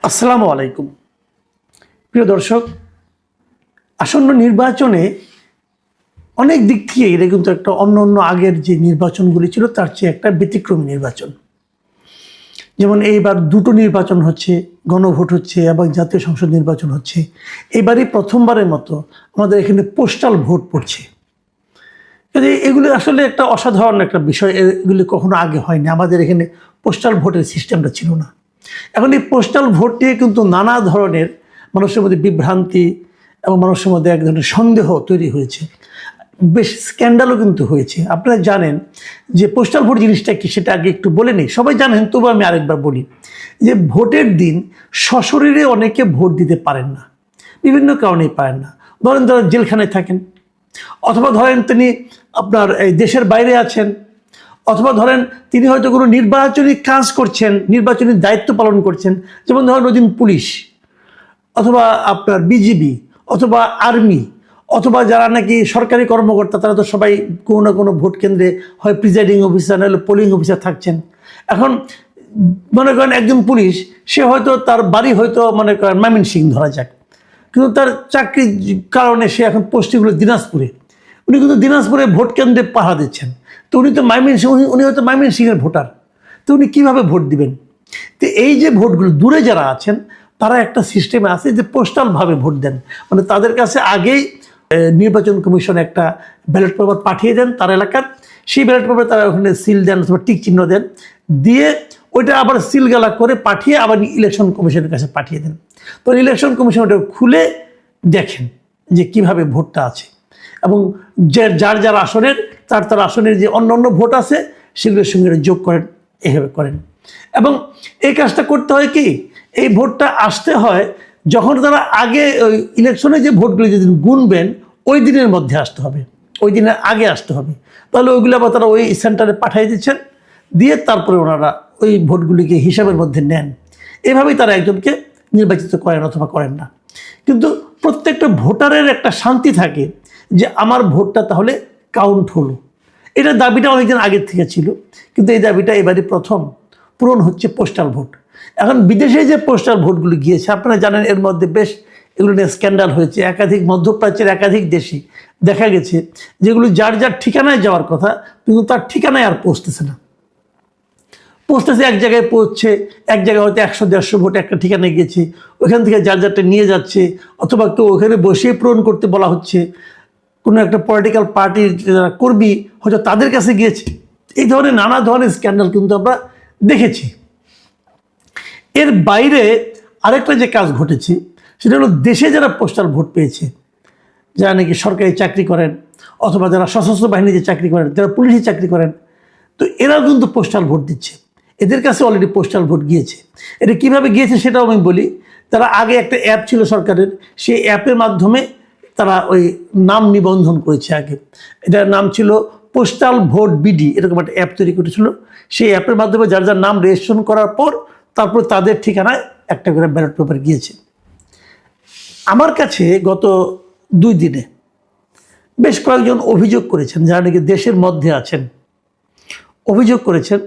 আসসালামু আলাইকুম প্রিয় দর্শক, আসন্ন নির্বাচনে অনেক দিক থেকে এটা কিন্তু একটা অন্য আগের যে নির্বাচনগুলি ছিল তার চেয়ে একটা ব্যতিক্রমী নির্বাচন। যেমন এইবার দুটো নির্বাচন হচ্ছে, গণভোট হচ্ছে এবং জাতীয় সংসদ নির্বাচন হচ্ছে। এবারই প্রথমবারের মতো আমাদের এখানে পোস্টাল ভোট পড়ছে। এগুলি আসলে একটা অসাধারণ একটা বিষয়, এগুলি কখনো আগে হয়নি। আমাদের এখানে পোস্টাল ভোটের সিস্টেমটা ছিল না। এখন এই পোস্টাল ভোট নিয়ে কিন্তু নানা ধরনের মানুষের মধ্যে বিভ্রান্তি এবং মানুষের মধ্যে এক ধরনের সন্দেহ তৈরি হয়েছে, বেশ স্ক্যান্ডালও কিন্তু হয়েছে। আপনারা জানেন যে পোস্টাল ভোট জিনিসটা কি, সেটা আগে একটু বলে নিই। সবাই জানেন, তবু আমি আরেকবার বলি যে ভোটের দিন সশরীরে অনেকে ভোট দিতে পারেন না, বিভিন্ন কারণেই পারেন না। ধরেন যারা জেলখানায় থাকেন, অথবা ধরেন তিনি আপনার এই দেশের বাইরে আছেন, অথবা ধরেন তিনি হয়তো কোনো নির্বাচনী কাজ করছেন, নির্বাচনী দায়িত্ব পালন করছেন। যেমন ধরেন ওদিন পুলিশ, অথবা আপনার বিজিবি, অথবা আর্মি, অথবা যারা নাকি সরকারি কর্মকর্তা, তারা তো সবাই কোনো না কোনো ভোট কেন্দ্রে হয় প্রিজাইডিং অফিসার নাহলে পোলিং অফিসার থাকছেন। এখন মনে করেন একজন পুলিশ, সে হয়তো তার বাড়ি হয়তো মনে করেন ময়মনসিংহ ধরা যাক, কিন্তু তার চাকরির কারণে সে এখন পোস্টিং হলো দিনাজপুরে। উনি কিন্তু দিনাজপুরে ভোট কেন্দ্রে পাহারা দিচ্ছেন। তো উনি তো ময়মনসিংহ, উনি হয়তো ময়মনসিংহের ভোটার, তো উনি কীভাবে ভোট দিবেন? তো এই যে ভোটগুলো দূরে যারা আছেন, তারা একটা সিস্টেমে আছে যে পোস্টালভাবে ভোট দেন। মানে তাদের কাছে আগেই নির্বাচন কমিশন একটা ব্যালট পেপার পাঠিয়ে দেন তার এলাকার, সেই ব্যালট পেপারে তারা ওখানে সিল দেন অথবা টিক চিহ্ন দেন, দিয়ে ওইটা আবার সিলগালা করে পাঠিয়ে আবার ইলেকশন কমিশনের কাছে পাঠিয়ে দেন। তো ইলেকশন কমিশন ওটা খুলে দেখেন যে কিভাবে ভোটটা আছে, এবং যার যার আসনের তার আসনের যে অন্য ভোট আছে সেগুলোর সঙ্গে যোগ করেন, এভাবে করেন। এবং এই কাজটা করতে হয় কি, এই ভোটটা আসতে হয় যখন তারা আগে ওই ইলেকশনে যে ভোটগুলো যেদিন গুনবেন ওই দিনের মধ্যে আসতে হবে, ওই দিনের আগে আসতে হবে। তাহলে ওইগুলো আবার তারা ওই সেন্টারে পাঠিয়ে দিচ্ছেন, দিয়ে তারপরে ওনারা ওই ভোটগুলিকে হিসাবের মধ্যে নেন। এভাবেই তারা একজনকে নির্বাচিত করেন অথবা করেন না। কিন্তু প্রত্যেকটা ভোটারের একটা শান্তি থাকে যে আমার ভোটটা তাহলে কাউন্ট হলো। এটার দাবিটা অনেকদিন আগের থেকে ছিল, কিন্তু এই দাবিটা এবারে প্রথম পূরণ হচ্ছে পোস্টাল ভোট। এখন বিদেশে যে পোস্টাল ভোটগুলো গিয়েছে, আপনারা জানেন এর মধ্যে বেশ এগুলো নিয়ে স্ক্যান্ডাল হয়েছে। একাধিক মধ্যপ্রাচ্যের একাধিক দেশে দেখা গেছে যেগুলো যার যার ঠিকানায় যাওয়ার কথা, কিন্তু তার ঠিকানায় আর পৌঁছতেছে না। পৌঁছতেছে এক জায়গায় পৌঁছছে, এক জায়গায় হয়তো 100-150 ভোট একটা ঠিকানায় গিয়েছে, ওখান থেকে যার যারটা নিয়ে যাচ্ছে, অথবা কেউ ওখানে বসে পূরণ করতে বলা হচ্ছে। কোনো একটা পলিটিক্যাল পার্টির যারা কর্মী হয়তো তাদের কাছে গিয়েছে। এই ধরনের নানা ধরনের স্ক্যান্ডাল কিন্তু আমরা দেখেছি। এর বাইরে আরেকটা যে কাজ ঘটেছে সেটা হলো দেশে যারা পোস্টাল ভোট পেয়েছে, যারা নাকি সরকারি চাকরি করেন, অথবা যারা সশস্ত্র বাহিনীতে চাকরি করেন, যারা পুলিশে চাকরি করেন, তো এরাও কিন্তু পোস্টাল ভোট দিচ্ছে। এদের কাছে অলরেডি পোস্টাল ভোট গিয়েছে। এটা কীভাবে গিয়েছে সেটাও আমি বলি। তারা আগে একটা অ্যাপ ছিল সরকারের, সেই অ্যাপের মাধ্যমে তারা ওই নাম নিবন্ধন করেছে। আগে এটার নাম ছিল পোস্টাল ভোট বিডি, এরকম একটা অ্যাপ তৈরি করেছিল। সেই অ্যাপের মাধ্যমে যার যার নাম রেজিস্ট্রেশন করার পর তারপর তাদের ঠিকানায় একটা করে ব্যালট পেপার গিয়েছে। আমার কাছে গত 2 দিনে বেশ কয়েকজন অভিযোগ করেছেন, যারা নাকি দেশের মধ্যে আছেন, অভিযোগ করেছেন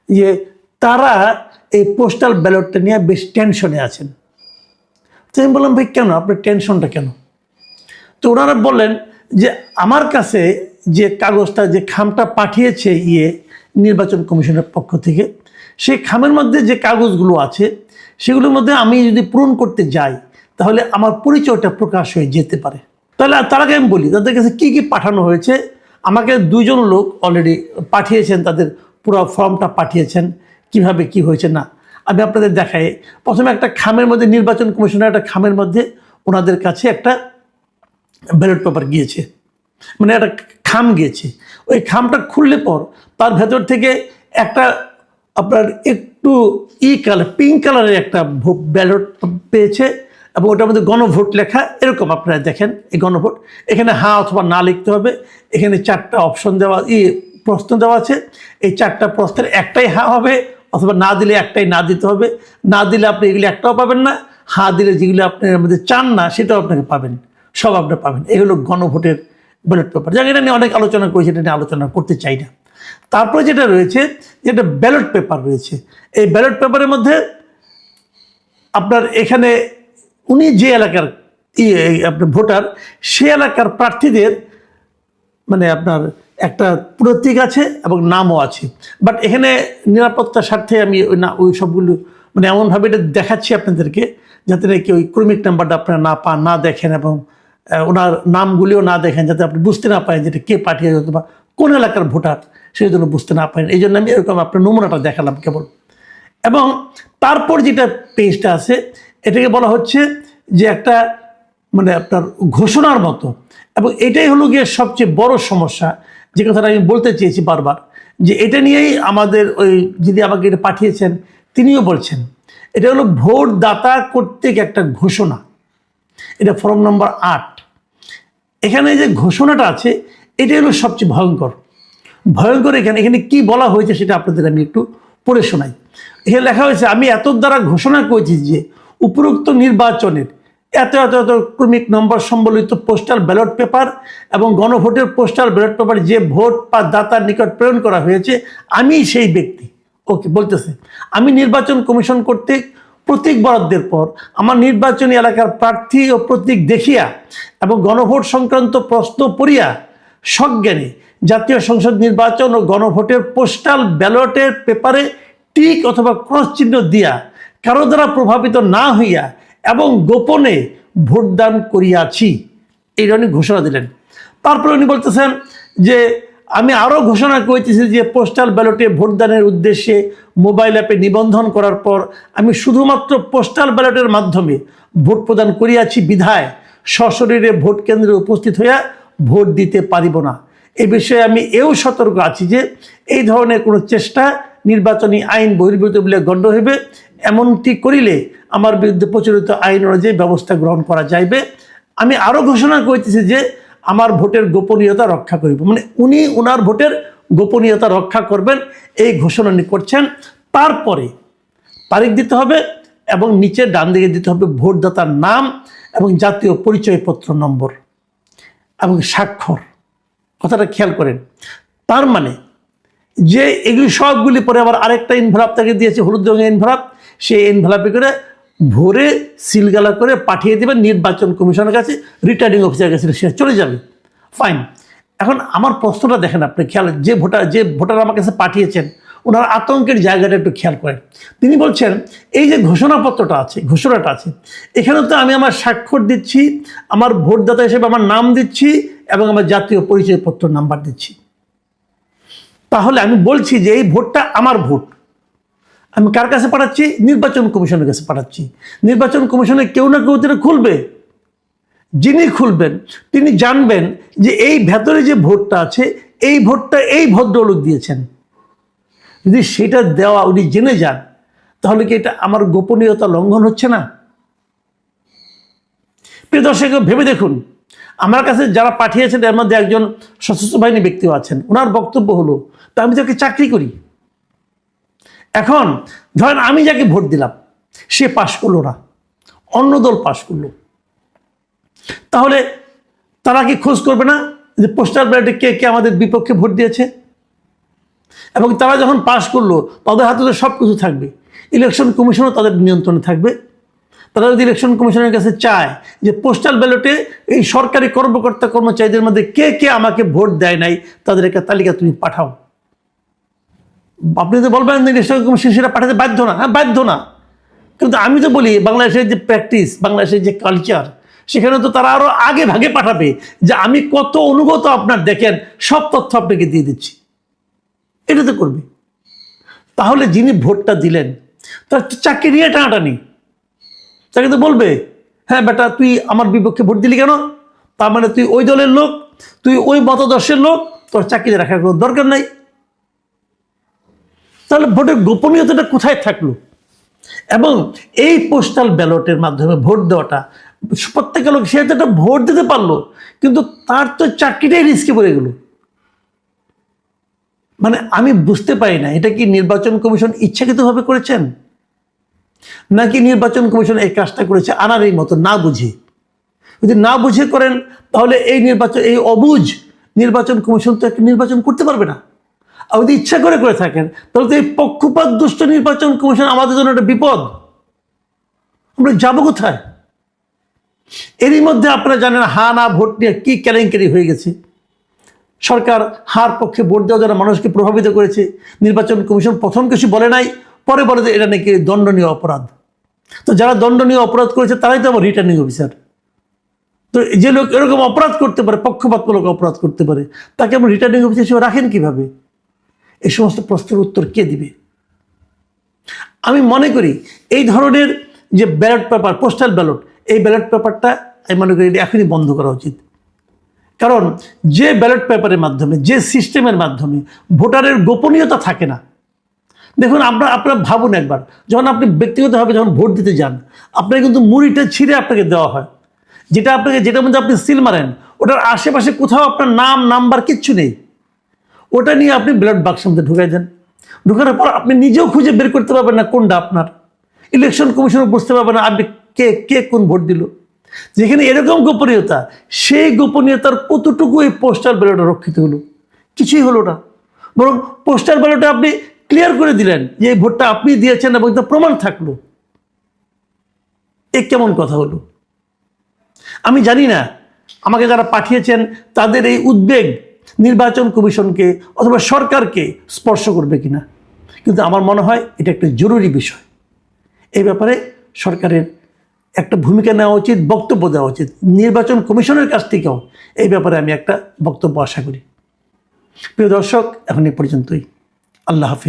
যে তারা এই পোস্টাল ব্যালটটা নিয়ে বেশ টেনশনে আছেন। তো আমি বললাম, ভাই কেন, আপনার টেনশনটা কেন? তো ওনারা বললেন যে আমার কাছে যে কাগজটা, যে খামটা পাঠিয়েছে নির্বাচন কমিশনের পক্ষ থেকে, সেই খামের মধ্যে যে কাগজগুলো আছে সেগুলোর মধ্যে আমি যদি পূরণ করতে যাই তাহলে আমার পরিচয়টা প্রকাশ হয়ে যেতে পারে। তাহলে তারাকে আমি বলি তাদের কাছে কী কী পাঠানো হয়েছে। আমাকে 2 জন লোক অলরেডি পাঠিয়েছেন, তাদের পুরো ফর্মটা পাঠিয়েছেন, কিভাবে কি হয়েছে না আমি আপনাদের দেখাই। প্রথমে একটা খামের মধ্যে, নির্বাচন কমিশনের একটা খামের মধ্যে ওনাদের কাছে একটা ব্যালট পেপার গিয়েছে, মানে একটা খাম গিয়েছে। ওই খামটা খুললে পর তার ভেতর থেকে একটা আপনার একটু কালার, পিঙ্ক কালারের একটা ব্যালট পেয়েছে, এবং ওটার মধ্যে গণভোট লেখা। এরকম আপনারা দেখেন এই গণভোট, এখানে হ্যাঁ অথবা না লিখতে হবে। এখানে 4টা অপশন দেওয়া, প্রশ্ন দেওয়া আছে। এই 4টা প্রশ্নের একটাই হ্যাঁ হবে, অথবা না দিলে একটাই না দিতে হবে। না দিলে আপনি এগুলি একটাও পাবেন না, হ্যাঁ দিলে যেগুলো আপনি এর মধ্যে চান না সেটাও আপনাকে পাবেন, সব আপনি পাবেন। এগুলো গণভোটের ব্যালট পেপার। যাক, এটা নিয়ে অনেক আলোচনা করেছি, এটা নিয়ে আলোচনা করতে চাই না। তারপরে যেটা রয়েছে, যেটা ব্যালট পেপার রয়েছে, এই ব্যালট পেপারের মধ্যে আপনার এখানে উনি যে এলাকার আপনার ভোটার, সে এলাকার প্রার্থীদের মানে আপনার একটা প্রতীক আছে এবং নামও আছে। বাট এখানে নিরাপত্তার স্বার্থে আমি ওই সবগুলো মানে এমনভাবে এটা দেখাচ্ছি আপনাদেরকে, যাতে নাকি ওই ক্রমিক নাম্বারটা আপনারা না পান, না দেখেন, এবং ওনার নামগুলিও না দেখেন, যাতে আপনি বুঝতে না পারেন যেটা কে পাঠিয়ে যেত বা কোন এলাকার ভোটার, সেই জন্য বুঝতে না পারেন। এই জন্য আমি এরকম আপনার নমুনাটা দেখালাম কেবল। এবং তারপর যেটা পেজটা আছে, এটাকে বলা হচ্ছে যে একটা মানে আপনার ঘোষণার মতো। এবং এটাই হলো গিয়ে সবচেয়ে বড় সমস্যা, যে কথাটা আমি বলতে চেয়েছি বারবার, যে এটা নিয়েই আমাদের ওই যিনি আমাকে এটা পাঠিয়েছেন তিনিও বলছেন, এটা হলো ভোটদাতা কর্তৃক একটা ঘোষণা। এটা ফর্ম নম্বর 8। এখানে যে ঘোষণাটা আছে এটাই হলো সবচেয়ে ভয়ঙ্কর। এখানে কি বলা হয়েছে সেটা আপনাদের আমি একটু পড়ে শোনাই। এখানে লেখা হয়েছে, আমি এত দ্বারা ঘোষণা করেছি যে উপরোক্ত নির্বাচনের এত এত এত ক্রমিক নম্বর সম্বলিত পোস্টাল ব্যালট পেপার এবং গণভোটের পোস্টাল ব্যালট পেপার যে ভোট বা দাতার নিকট প্রেরণ করা হয়েছে, আমি সেই ব্যক্তি। ওকে, বলতেছে আমি নির্বাচন কমিশন কর্তৃক প্রতীক বরাদ্দের পর আমার নির্বাচনী এলাকার প্রার্থী ও প্রতীক দেখিয়া এবং গণভোট সংক্রান্ত প্রশ্ন পড়িয়া সজ্ঞানে জাতীয় সংসদ নির্বাচন ও গণভোটের পোস্টাল ব্যালটের পেপারে টিক অথবা ক্রস চিহ্ন দিয়া কারো দ্বারা প্রভাবিত না হইয়া এবং গোপনে ভোটদান করিয়াছি, এই উনি ঘোষণা দিলেন। তারপরে উনি বলতেছেন যে আমি আরও ঘোষণা করেছি যে পোস্টাল ব্যালটে ভোটদানের উদ্দেশ্যে মোবাইল অ্যাপে নিবন্ধন করার পর আমি শুধুমাত্র পোস্টাল ব্যালটের মাধ্যমে ভোট প্রদান করিয়াছি বিধায় সশরীরে ভোট কেন্দ্রে উপস্থিত হইয়া ভোট দিতে পারিব না। এই বিষয়ে আমি এও সতর্ক আছি যে এই ধরনের কোনো চেষ্টা নির্বাচনী আইন বহির্ভূত বলে গণ্য হইবে। এমনটি করিলে আমার বিরুদ্ধে প্রচলিত আইন অনুযায়ী ব্যবস্থা গ্রহণ করা যাইবে। আমি আরও ঘোষণা করতেছি যে আমার ভোটের গোপনীয়তা রক্ষা করিব, মানে উনি ওনার ভোটের গোপনীয়তা রক্ষা করবেন, এই ঘোষণা উনি করছেন। তারপরে তারিখ দিতে হবে এবং নিচে ডান দিকে দিতে হবে ভোটদাতার নাম এবং জাতীয় পরিচয়পত্র নম্বর এবং স্বাক্ষর। কথাটা খেয়াল করেন। তার মানে যে এগুলি সবগুলি পরে আবার আরেকটা এনভেলপ তাকে দিয়েছে, হলুদ রঙের এনভেলপ, সেই এনভেলপে করে ভরে সিলগালা করে পাঠিয়ে দেবেন নির্বাচন কমিশনের কাছে, রিটার্নিং অফিসারের কাছে সে চলে যাবে। ফাইন। এখন আমার প্রশ্নটা দেখেন আপনি, খেয়াল, যে ভোটার আমার কাছে পাঠিয়েছেন ওনার আতঙ্কের জায়গাটা একটু খেয়াল করেন। তিনি বলছেন এই যে ঘোষণাটা আছে, এখানে তো আমি আমার স্বাক্ষর দিচ্ছি, আমার ভোটদাতা হিসেবে আমার নাম দিচ্ছি এবং আমার জাতীয় পরিচয়পত্র নাম্বার দিচ্ছি। তাহলে আমি বলছি যে এই ভোটটা আমার ভোট। আমি কার কাছে পাঠাচ্ছি? নির্বাচন কমিশনের কাছে পাঠাচ্ছি। নির্বাচন কমিশনে কেউ না কেউ তিনি খুলবে। যিনি খুলবেন তিনি জানবেন যে এই ভেতরে যে ভোটটা আছে এই ভোটটা এই ভদ্রলোক দিয়েছেন। যদি সেটা দেওয়া উনি জেনে যান, তাহলে কি এটা আমার গোপনীয়তা লঙ্ঘন হচ্ছে না? প্রিয় দর্শক, ভেবে দেখুন, আমার কাছে যারা পাঠিয়েছেন এর মধ্যে একজন সশস্ত্র বাহিনী ব্যক্তিও আছেন। ওনার বক্তব্য হলো, তা আমি তাকে চাকরি করি। এখন ধরেন আমি যাকে ভোট দিলাম সে পাশ করলো না, অন্য দল পাশ করলো, তাহলে তারা কি খোঁজ করবে না যে পোস্টাল ব্যালটে কে কে আমাদের বিপক্ষে ভোট দিয়েছে? এবং তারা যখন পাশ করলো তাদের হাতে তো সব কিছু থাকবে, ইলেকশন কমিশনও তাদের নিয়ন্ত্রণে থাকবে। তারা যদি ইলেকশন কমিশনের কাছে চায় যে পোস্টাল ব্যালটে এই সরকারি কর্মকর্তা কর্মচারীদের মধ্যে কে কে আমাকে ভোট দেয় নাই তাদের একটা তালিকা তুমি পাঠাও, আপনি তো বলবেন ইলেকশন কমিশন সেটা পাঠাতে বাধ্য না। হ্যাঁ, বাধ্য না, কিন্তু আমি তো বলি বাংলাদেশের যে প্র্যাকটিস, বাংলাদেশের যে কালচার, সেখানে তো তারা আরও আগে ভাগে পাঠাবে যে আমি কত অনুগত আপনার, দেখেন সব তথ্য আপনাকে দিয়ে দিচ্ছি, এটা তো করবে। তাহলে যিনি ভোটটা দিলেন তার চাকরি নিয়ে টানাটানি, তাকে তো বলবে হ্যাঁ বেটা তুই আমার বিপক্ষে ভোট দিলি কেন, তার মানে তুই ওই দলের লোক, তুই ওই মতাদর্শের লোক, তোর চাকরি রাখার কোনো দরকার নাই। তাহলে ভোটের গোপনীয়তাটা কোথায় থাকলো? এবং এই পোস্টাল ব্যালটের মাধ্যমে ভোট দেওয়াটা, প্রত্যেক লোক সে একটা ভোট দিতে পারলো, কিন্তু তার তো চাকরিটাই রিস্কে পড়ে গেল। মানে আমি বুঝতে পারি না, এটা কি নির্বাচন কমিশন ইচ্ছাকৃতভাবে করেছেন, নাকি নির্বাচন কমিশন এই কাজটা করেছে আনারই মতো না বুঝে? যদি না বুঝে করেন তাহলে এই অবুঝ নির্বাচন কমিশন তো একটা নির্বাচন করতে পারবে না। আর যদি ইচ্ছা করে থাকেন তাহলে তো এই পক্ষপাত দুষ্ট নির্বাচন কমিশন আমাদের জন্য একটা বিপদ। আমরা যাবো কোথায়? এরই মধ্যে আপনারা জানেন হা না ভোট নিয়ে কী কেলেঙ্কারি হয়ে গেছে। সরকার হার পক্ষে ভোট দেওয়া যারা মানুষকে প্রভাবিত করেছে, নির্বাচন কমিশন প্রথম কিছু বলে নাই, পরে বলে যে এটা নাকি দণ্ডনীয় অপরাধ। তো যারা দণ্ডনীয় অপরাধ করেছে তারাই তো আবার রিটার্নিং অফিসার। তো যে লোক এরকম অপরাধ করতে পারে, পক্ষপাতমূলক অপরাধ করতে পারে, তাকে আমরা রিটার্নিং অফিসার হিসেবে রাখেন কিভাবে? এই সমস্ত প্রশ্নের উত্তর কে দিবে? আমি মনে করি এই ধরনের যে ব্যালট পেপার, পোস্টাল ব্যালট, এই ব্যালট পেপারটা আমি মনে করি এখনই বন্ধ করা উচিত। কারণ যে ব্যালট পেপারের মাধ্যমে, যে সিস্টেমের মাধ্যমে ভোটারের গোপনীয়তা থাকে না। দেখুন আপনারা ভাবুন একবার, যখন আপনি ব্যক্তিগতভাবে যখন ভোট দিতে যান, আপনাকে কিন্তু মুড়িটা ছিঁড়ে আপনাকে দেওয়া হয়, যেটার মধ্যে আপনি সিল মারেন, ওটার আশেপাশে কোথাও আপনার নাম নাম্বার কিচ্ছু নেই। ওটা নিয়ে আপনি ব্যালট বাক্সের মধ্যে ঢুকাই দেন। ঢুকানোর পর আপনি নিজেও খুঁজে বের করতে পারবেন না কোনটা আপনার। ইলেকশন কমিশনও বুঝতে পারবে না আপনি কে কোন ভোট দিল। যেখানে এরকম গোপনীয়তা, সেই গোপনীয়তার কতটুকু এই পোস্টাল ব্যালটে রক্ষিত হলো? কিছুই হলো না। বরং পোস্টাল ব্যালটে আপনি ক্লিয়ার করে দিলেন যে এই ভোটটা আপনি দিয়েছেন এবং তা প্রমাণ থাকলো। এ কেমন কথা হলো? আমি জানি না আমাকে যারা পাঠিয়েছেন তাদের এই উদ্বেগ নির্বাচন কমিশনকে অথবা সরকারকে স্পর্শ করবে কিনা, কিন্তু আমার মনে হয় এটা একটা জরুরি বিষয়। এই ব্যাপারে সরকারের একটা ভূমিকা নেওয়া উচিত, বক্তব্য দেওয়া উচিত। নির্বাচন কমিশনের কাছ থেকেও এই ব্যাপারে আমি একটা বক্তব্য আশা করি। প্রিয় দর্শক, এখন এই পর্যন্তই। আল্লাহ হাফিজ।